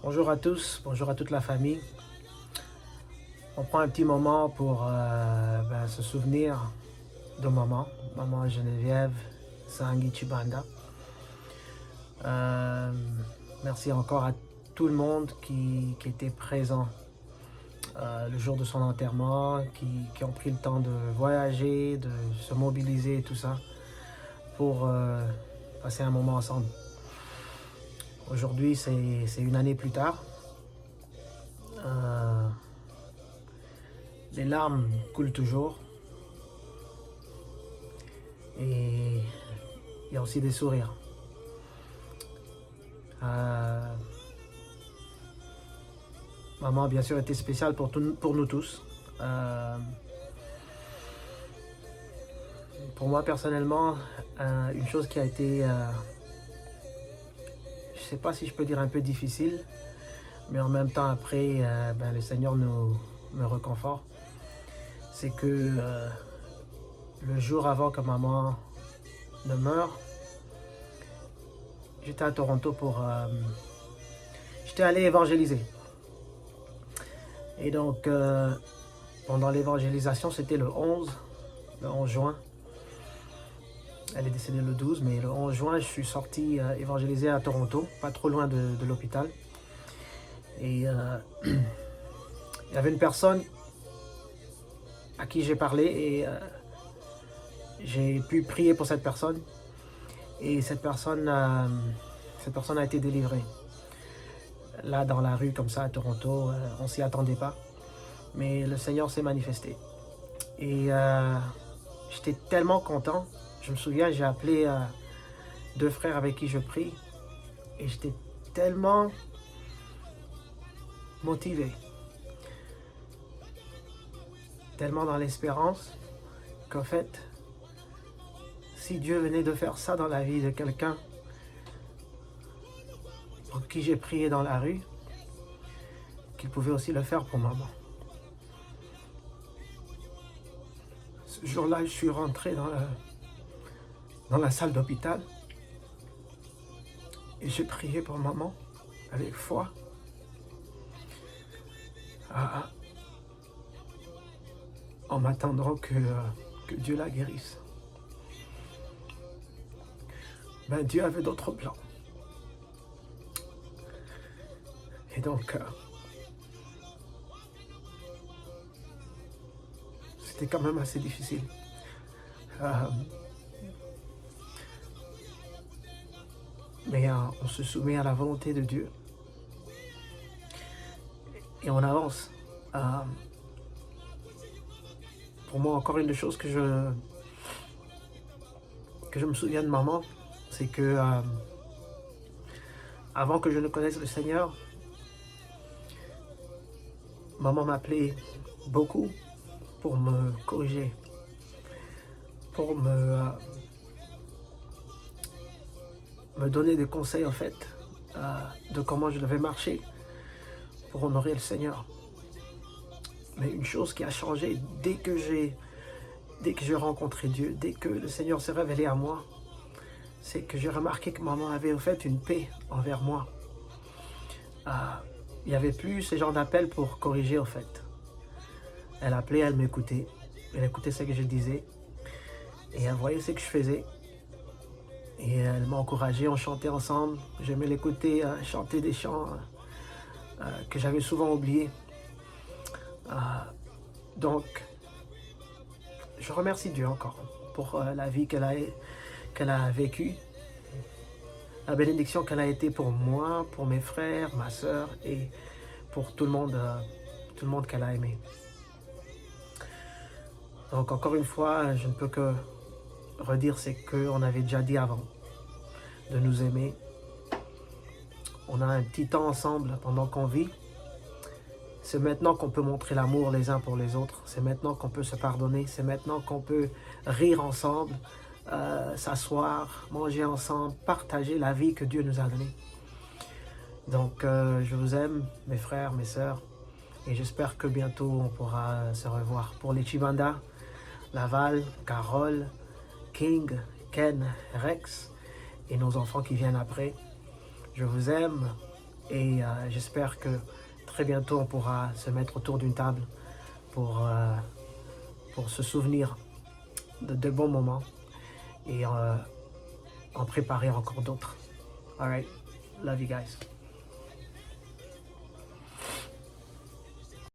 Bonjour à tous, bonjour à toute la famille. On prend un petit moment pour se souvenir de maman Geneviève Sangi Chibanda. Merci encore à tout le monde qui était présent le jour de son enterrement, qui ont pris le temps de voyager, de se mobiliser et tout ça pour passer un moment ensemble. Aujourd'hui, c'est une année plus tard. Les larmes coulent toujours. Et il y a aussi des sourires. Maman, bien sûr, était spéciale pour nous tous. Pour moi, personnellement, une chose qui a été, je ne sais pas si je peux dire un peu difficile, mais en même temps, après, le Seigneur me réconforte. C'est que le jour avant que maman ne meure, j'étais à Toronto j'étais allé évangéliser. Et donc, pendant l'évangélisation, c'était le 11 juin. Elle est décédée le 12, mais le 11 juin, je suis sorti évangéliser à Toronto, pas trop loin de l'hôpital. Et il y avait une personne à qui j'ai parlé et j'ai pu prier pour cette personne. Et cette personne a été délivrée. Là, dans la rue, comme ça, à Toronto, on ne s'y attendait pas. Mais le Seigneur s'est manifesté. Et j'étais tellement content. Je me souviens, j'ai appelé deux frères avec qui je prie. Et j'étais tellement motivé. Tellement dans l'espérance qu'en fait, si Dieu venait de faire ça dans la vie de quelqu'un pour qui j'ai prié dans la rue, qu'il pouvait aussi le faire pour maman. Ce jour-là, je suis rentré dans la salle d'hôpital et j'ai prié pour maman avec foi. En m'attendant que Dieu la guérisse. Dieu avait d'autres plans. Et donc, c'était quand même assez difficile. Mais on se soumet à la volonté de Dieu. Et on avance. Pour moi, encore une des choses que je me souviens de maman, c'est que avant que je ne connaisse le Seigneur, maman m'appelait beaucoup pour me corriger, pour me donner des conseils en fait de comment je devais marcher pour honorer le Seigneur. Mais une chose qui a changé dès que j'ai rencontré Dieu, dès que le Seigneur s'est révélé à moi, c'est que j'ai remarqué que maman avait en fait une paix envers moi. Il n'y avait plus ce genre d'appel pour corriger en fait. Elle appelait, elle m'écoutait. Elle écoutait ce que je disais. Et elle voyait ce que je faisais. Et elle m'a encouragé, on chantait ensemble. J'aimais l'écouter chanter des chants que j'avais souvent oubliés. Donc, je remercie Dieu encore pour la vie qu'elle a vécue. La bénédiction qu'elle a été pour moi, pour mes frères, ma soeur et pour tout le monde qu'elle a aimé. Donc encore une fois, je ne peux que redire ce qu'on avait déjà dit avant, de nous aimer. On a un petit temps ensemble pendant qu'on vit. C'est maintenant qu'on peut montrer l'amour les uns pour les autres. C'est maintenant qu'on peut se pardonner. C'est maintenant qu'on peut rire ensemble, s'asseoir, manger ensemble, partager la vie que Dieu nous a donnée. Donc, je vous aime, mes frères, mes sœurs. Et j'espère que bientôt, on pourra se revoir. Pour les Chibanda, Laval, Carole, King, Ken, Rex et nos enfants qui viennent après. Je vous aime Et j'espère que très bientôt, on pourra se mettre autour d'une table pour se souvenir de bons moments et en préparer encore d'autres. All right. Love you guys.